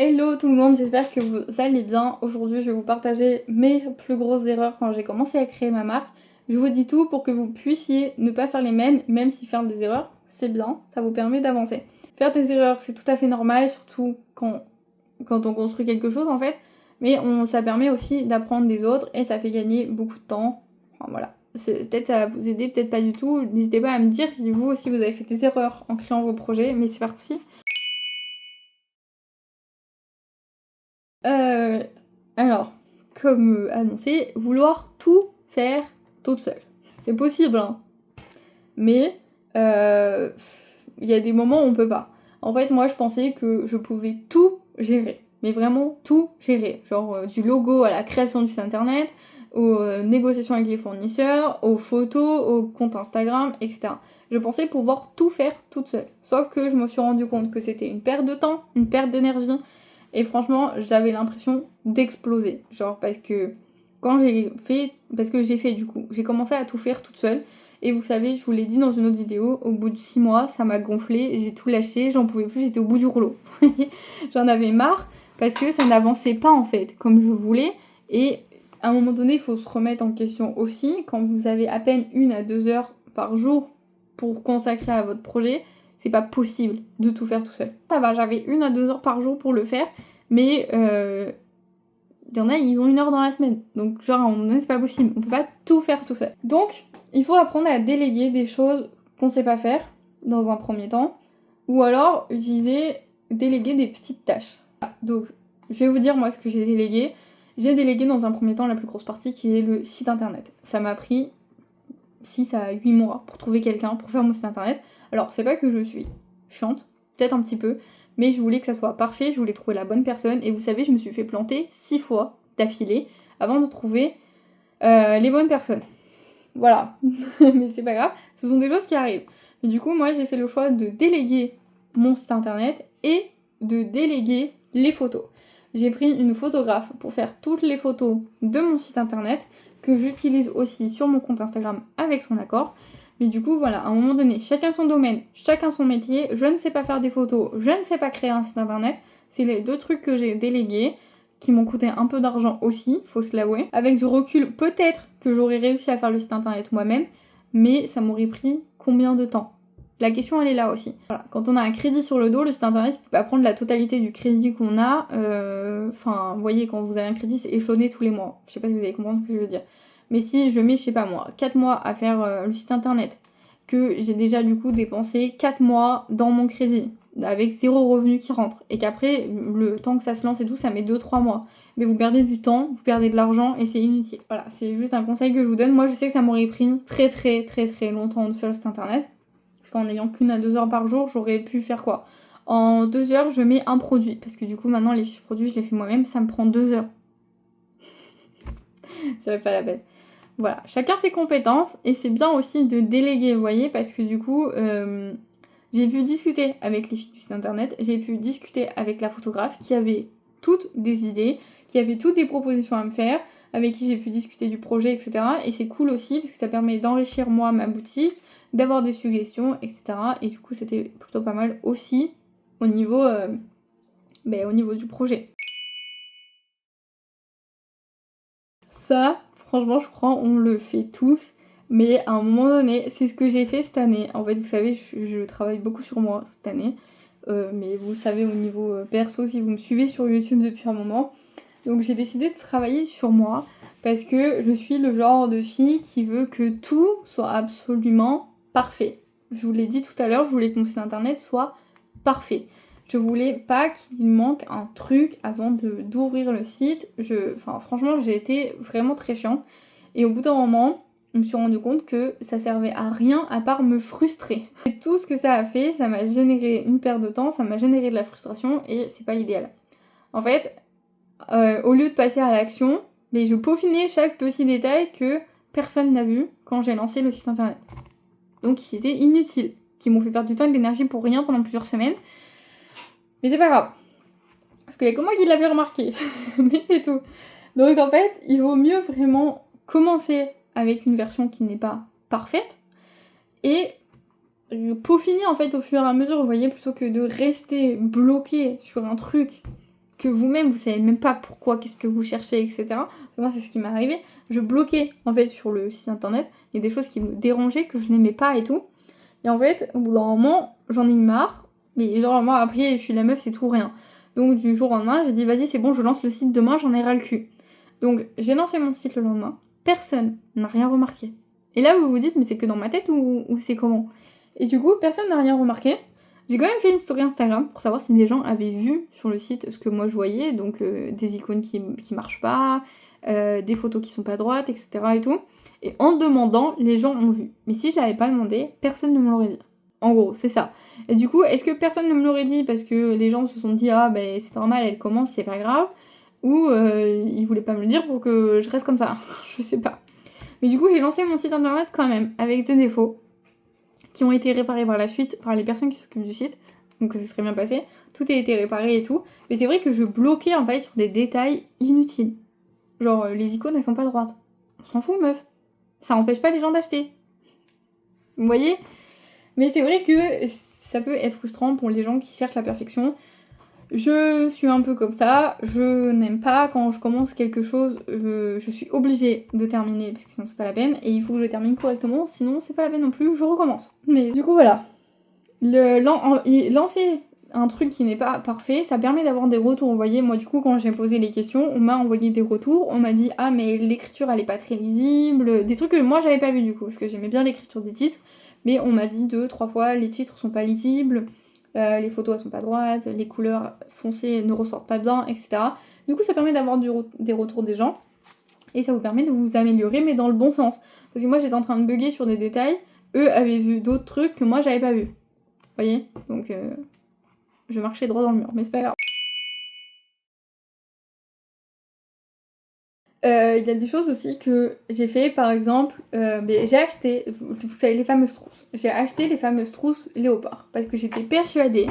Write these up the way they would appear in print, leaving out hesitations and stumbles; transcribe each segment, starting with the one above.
Hello tout le monde, j'espère que vous allez bien. Aujourd'hui, je vais vous partager mes plus grosses erreurs quand j'ai commencé à créer ma marque. Je vous dis tout pour que vous puissiez ne pas faire les mêmes, même si faire des erreurs, c'est bien, ça vous permet d'avancer. Faire des erreurs, c'est tout à fait normal, surtout quand on construit quelque chose en fait, mais ça permet aussi d'apprendre des autres et ça fait gagner beaucoup de temps. Enfin, voilà. Peut-être ça va vous aider, peut-être pas du tout. N'hésitez pas à me dire si vous aussi vous avez fait des erreurs en créant vos projets, mais c'est parti. Euh, alors, comme annoncé, vouloir tout faire toute seule. C'est possible, hein, mais euh, il y a des moments où on peut pas. En fait, moi, je pensais que je pouvais tout gérer, mais vraiment tout gérer. Genre du logo à la création du site internet, aux négociations avec les fournisseurs, aux photos, aux comptes Instagram, etc. Je pensais pouvoir tout faire toute seule. Sauf que je me suis rendu compte que c'était une perte de temps, une perte d'énergie, et franchement, j'avais l'impression d'exploser. Genre parce que j'ai fait du coup, j'ai commencé à tout faire toute seule. Et vous savez, je vous l'ai dit dans une autre vidéo, au bout de 6 mois, ça m'a gonflé, j'ai tout lâché, j'en pouvais plus, j'étais au bout du rouleau. J'en avais marre parce que ça n'avançait pas en fait comme je voulais. Et à un moment donné, il faut se remettre en question aussi. Quand vous avez à peine 1 à 2 heures par jour pour consacrer à votre projet, c'est pas possible de tout faire tout seul. Ça va, j'avais 1 à 2 heures par jour pour le faire, mais il y en a, ils ont 1 heure dans la semaine. Donc genre à un moment donné, c'est pas possible. On peut pas tout faire tout seul. Donc, il faut apprendre à déléguer des choses qu'on sait pas faire dans un premier temps, ou alors déléguer des petites tâches. Donc, je vais vous dire moi ce que j'ai délégué. J'ai délégué dans un premier temps la plus grosse partie qui est le site internet. Ça m'a pris 6 à 8 mois pour trouver quelqu'un pour faire mon site internet. Alors, c'est pas que je suis chiante, peut-être un petit peu, mais je voulais que ça soit parfait, je voulais trouver la bonne personne, et vous savez, je me suis fait planter 6 fois d'affilée avant de trouver les bonnes personnes. Voilà, mais c'est pas grave, ce sont des choses qui arrivent. Et du coup, moi, j'ai fait le choix de déléguer mon site internet et de déléguer les photos. J'ai pris une photographe pour faire toutes les photos de mon site internet, que j'utilise aussi sur mon compte Instagram avec son accord. Mais du coup, voilà, à un moment donné, chacun son domaine, chacun son métier. Je ne sais pas faire des photos, je ne sais pas créer un site internet. C'est les deux trucs que j'ai délégués, qui m'ont coûté un peu d'argent aussi, faut se l'avouer. Avec du recul, peut-être que j'aurais réussi à faire le site internet moi-même, mais ça m'aurait pris combien de temps? La question elle est là aussi. Voilà. Quand on a un crédit sur le dos, le site internet il peut pas prendre la totalité du crédit qu'on a. Enfin, vous voyez, quand vous avez un crédit, c'est échelonné tous les mois. Je sais pas si vous allez comprendre ce que je veux dire. Mais si je mets, je sais pas moi, 4 mois à faire le site internet, que j'ai déjà du coup dépensé 4 mois dans mon crédit, avec 0 revenu qui rentre, et qu'après, le temps que ça se lance et tout, ça met 2-3 mois. Mais vous perdez du temps, vous perdez de l'argent et c'est inutile. Voilà, c'est juste un conseil que je vous donne. Moi, je sais que ça m'aurait pris très très très très longtemps de faire le site internet. Parce qu'en ayant qu'1 à 2 heures par jour, j'aurais pu faire quoi? En 2 heures, je mets un produit. Parce que du coup, maintenant, les fiches produits, je les fais moi-même. Ça me prend 2 heures. C'est pas la peine. Voilà, chacun ses compétences. Et c'est bien aussi de déléguer, vous voyez, parce que du coup, j'ai pu discuter avec les filles du site internet. J'ai pu discuter avec la photographe qui avait toutes des idées, qui avait toutes des propositions à me faire, avec qui j'ai pu discuter du projet, etc. Et c'est cool aussi, parce que ça permet d'enrichir moi ma boutique, d'avoir des suggestions, etc. Et du coup, c'était plutôt pas mal aussi au niveau, au niveau du projet. Ça, franchement, je crois, on le fait tous. Mais à un moment donné, c'est ce que j'ai fait cette année. En fait, vous savez, je travaille beaucoup sur moi cette année. Mais vous savez, au niveau perso, si vous me suivez sur YouTube depuis un moment. Donc j'ai décidé de travailler sur moi parce que je suis le genre de fille qui veut que tout soit absolument parfait. Je vous l'ai dit tout à l'heure, je voulais que mon site internet soit parfait. Je voulais pas qu'il manque un truc avant d'ouvrir le site. Enfin, franchement, j'ai été vraiment très chiante. Et au bout d'un moment, je me suis rendu compte que ça servait à rien à part me frustrer. Et tout ce que ça a fait, ça m'a généré une perte de temps, ça m'a généré de la frustration et c'est pas l'idéal. En fait, au lieu de passer à l'action, mais je peaufinais chaque petit détail que personne n'a vu quand j'ai lancé le site internet. Donc qui étaient inutiles, qui m'ont fait perdre du temps et de l'énergie pour rien pendant plusieurs semaines. Mais c'est pas grave. Parce qu'il y a que moi qui l'avais remarqué. Mais c'est tout. Donc en fait, il vaut mieux vraiment commencer avec une version qui n'est pas parfaite et peaufiner en fait au fur et à mesure, vous voyez, plutôt que de rester bloqué sur un truc que vous-même vous savez même pas pourquoi, qu'est-ce que vous cherchez, etc. Moi c'est ce qui m'est arrivé, je bloquais en fait sur le site internet, il y a des choses qui me dérangeaient, que je n'aimais pas et tout. Et en fait, au bout d'un moment, j'en ai eu marre, mais genre moi après je suis la meuf, c'est tout ou rien. Donc du jour au lendemain, j'ai dit vas-y c'est bon, je lance le site demain, j'en ai ras le cul. Donc j'ai lancé mon site le lendemain, personne n'a rien remarqué. Et là vous vous dites mais c'est que dans ma tête ou c'est comment? Et du coup personne n'a rien remarqué. J'ai quand même fait une story Instagram pour savoir si des gens avaient vu sur le site ce que moi je voyais, donc des icônes qui marchent pas, des photos qui sont pas droites, etc. et tout. Et en demandant, les gens ont vu. Mais si j'avais pas demandé, personne ne me l'aurait dit. En gros, c'est ça. Et du coup, est-ce que personne ne me l'aurait dit parce que les gens se sont dit ah ben c'est normal, elle commence, c'est pas grave, ou ils voulaient pas me le dire pour que je reste comme ça, je sais pas. Mais du coup, j'ai lancé mon site internet quand même, avec des défauts, qui ont été réparés par la suite par les personnes qui s'occupent du site, donc ça s'est très bien passé, tout a été réparé et tout, mais c'est vrai que je bloquais en fait sur des détails inutiles. Genre les icônes elles sont pas droites. On s'en fout meuf. Ça empêche pas les gens d'acheter. Vous voyez? Mais c'est vrai que ça peut être frustrant pour les gens qui cherchent la perfection. Je suis un peu comme ça, je n'aime pas quand je commence quelque chose, je suis obligée de terminer parce que sinon c'est pas la peine et il faut que je termine correctement, sinon c'est pas la peine non plus, je recommence. Mais du coup voilà, lancer un truc qui n'est pas parfait, ça permet d'avoir des retours. Vous voyez, moi du coup quand j'ai posé les questions, on m'a envoyé des retours, on m'a dit ah mais l'écriture elle est pas très lisible, des trucs que moi j'avais pas vu du coup, parce que j'aimais bien l'écriture des titres, mais on m'a dit 2-3 fois les titres sont pas lisibles. Les photos elles sont pas droites, les couleurs foncées ne ressortent pas bien, etc. Du coup ça permet d'avoir des retours des gens et ça vous permet de vous améliorer mais dans le bon sens. Parce que moi j'étais en train de bugger sur des détails, eux avaient vu d'autres trucs que moi j'avais pas vu. Vous voyez? Donc je marchais droit dans le mur, mais c'est pas grave. Il y a des choses aussi que j'ai fait, par exemple, j'ai acheté, vous savez, les fameuses trousses. J'ai acheté les fameuses trousses léopard parce que j'étais persuadée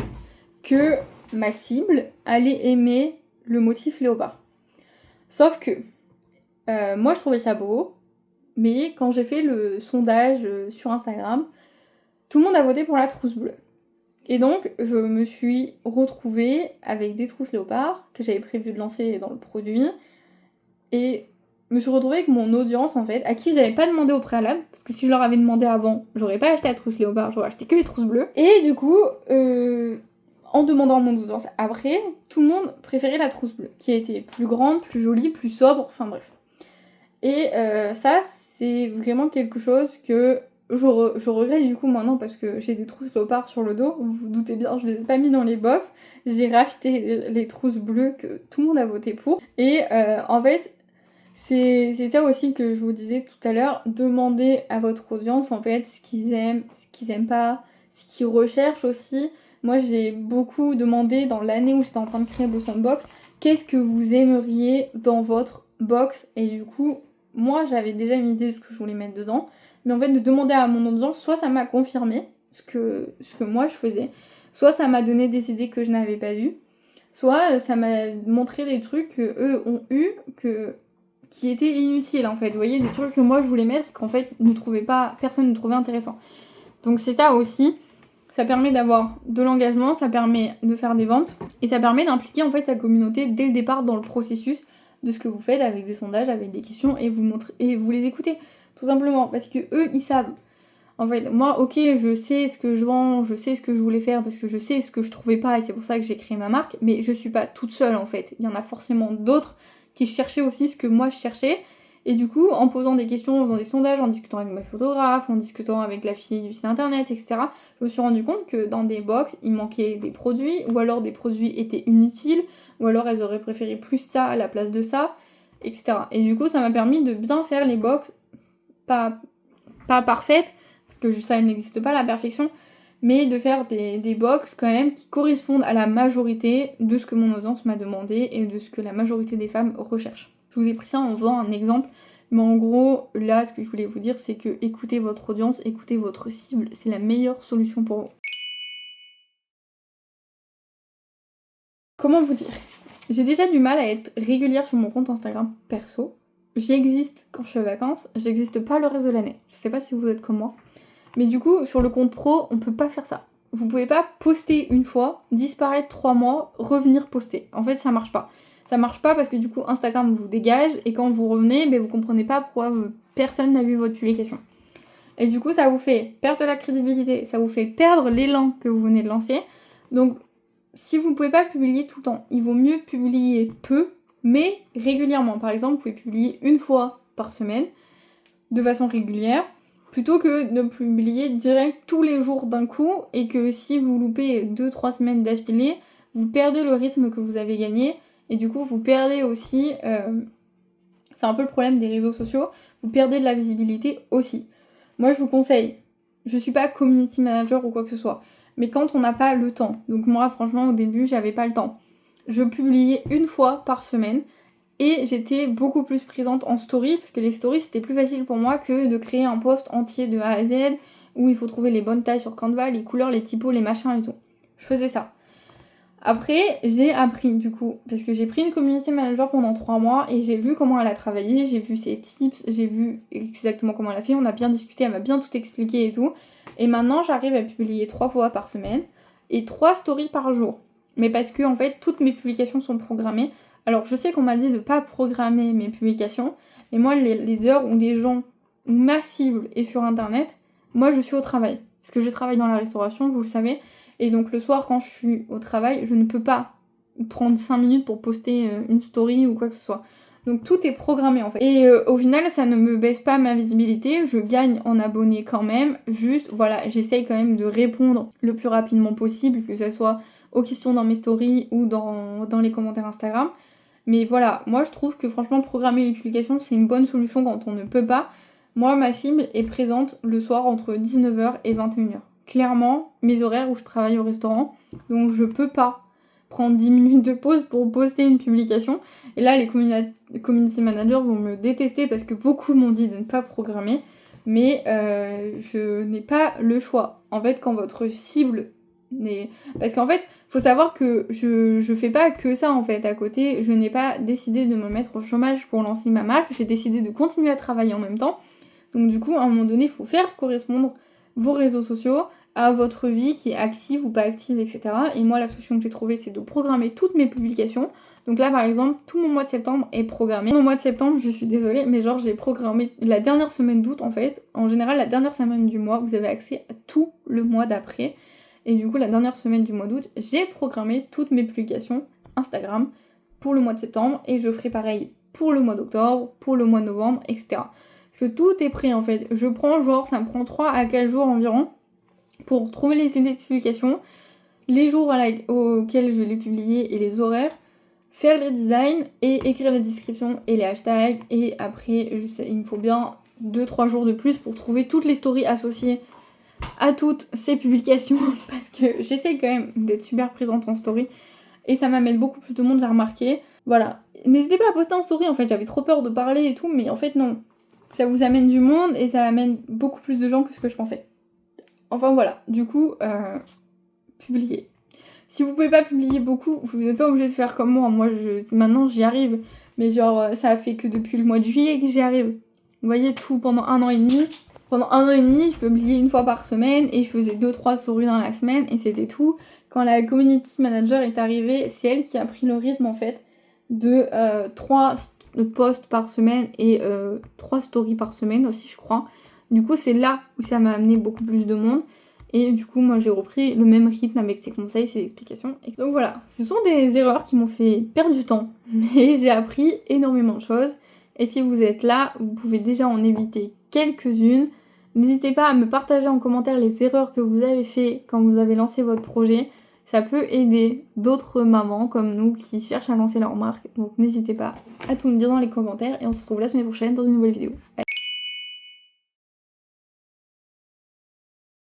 que ma cible allait aimer le motif léopard. Sauf que moi je trouvais ça beau, mais quand j'ai fait le sondage sur Instagram, tout le monde a voté pour la trousse bleue. Et donc je me suis retrouvée avec des trousses léopard que j'avais prévu de lancer dans le produit. Et je me suis retrouvée avec mon audience en fait, à qui j'avais pas demandé au préalable, parce que si je leur avais demandé avant, j'aurais pas acheté la trousse léopard, j'aurais acheté que les trousses bleues. Et du coup, en demandant à mon audience après, tout le monde préférait la trousse bleue, qui a été plus grande, plus jolie, plus sobre, enfin bref. Et ça, c'est vraiment quelque chose que je regrette du coup maintenant, parce que j'ai des trousses léopard sur le dos, vous vous doutez bien, je les ai pas mis dans les box, j'ai racheté les trousses bleues que tout le monde a voté pour. Et en fait, c'est ça aussi que je vous disais tout à l'heure, demandez à votre audience en fait ce qu'ils aiment, ce qu'ils aiment pas, ce qu'ils recherchent aussi. Moi j'ai beaucoup demandé dans l'année où j'étais en train de créer Blossom Box, qu'est-ce que vous aimeriez dans votre box, et du coup moi j'avais déjà une idée de ce que je voulais mettre dedans, mais en fait de demander à mon audience, soit ça m'a confirmé ce que moi je faisais, soit ça m'a donné des idées que je n'avais pas eues, soit ça m'a montré des trucs que eux ont eu, qui étaient inutiles en fait, vous voyez, des trucs que moi je voulais mettre qu'en fait personne ne trouvait intéressant. Donc c'est ça aussi, ça permet d'avoir de l'engagement, ça permet de faire des ventes et ça permet d'impliquer en fait sa communauté dès le départ dans le processus de ce que vous faites avec des sondages, avec des questions et vous les écoutez tout simplement parce que eux ils savent. En fait, moi, ok, je sais ce que je vends, je sais ce que je voulais faire parce que je sais ce que je trouvais pas et c'est pour ça que j'ai créé ma marque, mais je suis pas toute seule en fait. Il y en a forcément d'autres qui cherchaient aussi ce que moi je cherchais. Et du coup, en posant des questions, en faisant des sondages, en discutant avec mes photographes, en discutant avec la fille du site internet, etc., je me suis rendu compte que dans des box, il manquait des produits, ou alors des produits étaient inutiles, ou alors elles auraient préféré plus ça à la place de ça, etc. Et du coup, ça m'a permis de bien faire les box, pas parfaites, parce que ça n'existe pas la perfection, mais de faire des box quand même qui correspondent à la majorité de ce que mon audience m'a demandé et de ce que la majorité des femmes recherchent. Je vous ai pris ça en faisant un exemple, mais en gros, là, ce que je voulais vous dire, c'est que écoutez votre audience, écoutez votre cible, c'est la meilleure solution pour vous. Comment vous dire? J'ai déjà du mal à être régulière sur mon compte Instagram perso. J'y existe quand je suis en vacances, j'existe pas le reste de l'année. Je sais pas si vous êtes comme moi. Mais du coup, sur le compte pro, on peut pas faire ça. vous pouvez pas poster une fois, disparaître 3 mois, revenir poster. En fait, ça marche pas. Ça marche pas parce que du coup, Instagram vous dégage et quand vous revenez, vous comprenez pas pourquoi personne n'a vu votre publication. Et du coup, ça vous fait perdre de la crédibilité, ça vous fait perdre l'élan que vous venez de lancer. Donc, si vous ne pouvez pas publier tout le temps, il vaut mieux publier peu, mais régulièrement. Par exemple, vous pouvez publier une fois par semaine, de façon régulière, plutôt que de publier direct tous les jours d'un coup, et que si vous loupez 2-3 semaines d'affilée, vous perdez le rythme que vous avez gagné, et du coup, vous perdez aussi... c'est un peu le problème des réseaux sociaux, vous perdez de la visibilité aussi. Moi, je vous conseille, je suis pas community manager ou quoi que ce soit, mais quand on n'a pas le temps, donc moi, franchement, au début, j'avais pas le temps, je publiais une fois par semaine et j'étais beaucoup plus présente en story, parce que les stories, c'était plus facile pour moi que de créer un post entier de A à Z, où il faut trouver les bonnes tailles sur Canva, les couleurs, les typos, les machins et tout. Je faisais ça. Après, j'ai appris du coup, parce que j'ai pris une community manager pendant 3 mois et j'ai vu comment elle a travaillé, j'ai vu ses tips, j'ai vu exactement comment elle a fait, on a bien discuté, elle m'a bien tout expliqué et tout. Et maintenant, j'arrive à publier 3 fois par semaine et 3 stories par jour. Mais parce que en fait, toutes mes publications sont programmées. Alors, je sais qu'on m'a dit de pas programmer mes publications, mais moi, les heures où les gens, où ma cible est sur internet, moi je suis au travail. Parce que je travaille dans la restauration, vous le savez. Et donc le soir, quand je suis au travail, je ne peux pas prendre 5 minutes pour poster une story ou quoi que ce soit. Donc tout est programmé en fait. Et au final, ça ne me baisse pas ma visibilité, je gagne en abonnés quand même. Juste, voilà, j'essaye quand même de répondre le plus rapidement possible, que ce soit aux questions dans mes stories ou dans les commentaires Instagram. Mais voilà, moi je trouve que franchement, programmer les publications, c'est une bonne solution quand on ne peut pas. Moi, ma cible est présente le soir entre 19h et 21h. Clairement, mes horaires où je travaille au restaurant, donc je peux pas prendre 10 minutes de pause pour poster une publication. Et là, les community managers vont me détester parce que beaucoup m'ont dit de ne pas programmer, mais je n'ai pas le choix. En fait, quand votre cible n'est... Parce qu'en fait, faut savoir que je fais pas que ça en fait à côté, je n'ai pas décidé de me mettre au chômage pour lancer ma marque, j'ai décidé de continuer à travailler en même temps. Donc du coup, à un moment donné, il faut faire correspondre vos réseaux sociaux à votre vie qui est active ou pas active, etc. Et moi, la solution que j'ai trouvée, c'est de programmer toutes mes publications. Donc là, par exemple, tout mon mois de septembre est programmé. Mon mois de septembre, je suis désolée, mais genre, j'ai programmé la dernière semaine d'août, en fait. En général, la dernière semaine du mois, vous avez accès à tout le mois d'après. Et du coup, la dernière semaine du mois d'août, j'ai programmé toutes mes publications Instagram pour le mois de septembre. Et je ferai pareil pour le mois d'octobre, pour le mois de novembre, etc. Parce que tout est prêt, en fait. Je prends, genre, ça me prend 3 à 4 jours environ pour trouver les idées de publication, les jours auxquels je vais les publier et les horaires, faire les designs et écrire les descriptions et les hashtags. Et après, il me faut bien 2-3 jours de plus pour trouver toutes les stories associées à toutes ces publications parce que j'essaye quand même d'être super présente en story et ça m'amène beaucoup plus de monde, j'ai remarqué. Voilà, n'hésitez pas à poster en story, en fait j'avais trop peur de parler et tout, mais en fait non, ça vous amène du monde et ça amène beaucoup plus de gens que ce que je pensais. Enfin voilà, du coup, publiez. Si vous pouvez pas publier beaucoup, vous n'êtes pas obligé de faire comme moi. Moi, maintenant, j'y arrive. Mais genre, ça fait que depuis le mois de juillet que j'y arrive. Vous voyez, tout pendant 1 an et demi. Pendant 1 an et demi, je publiais une fois par semaine et je faisais 2-3 stories dans la semaine et c'était tout. Quand la community manager est arrivée, c'est elle qui a pris le rythme en fait de 3 posts par semaine et 3 stories par semaine aussi, je crois. Du coup, c'est là où ça m'a amené beaucoup plus de monde. Et du coup, moi, j'ai repris le même rythme avec ses conseils, ses explications. Donc voilà, ce sont des erreurs qui m'ont fait perdre du temps. Mais j'ai appris énormément de choses. Et si vous êtes là, vous pouvez déjà en éviter quelques-unes. N'hésitez pas à me partager en commentaire les erreurs que vous avez fait quand vous avez lancé votre projet. Ça peut aider d'autres mamans comme nous qui cherchent à lancer leur marque. Donc n'hésitez pas à tout me dire dans les commentaires. Et on se retrouve la semaine prochaine dans une nouvelle vidéo. Bye.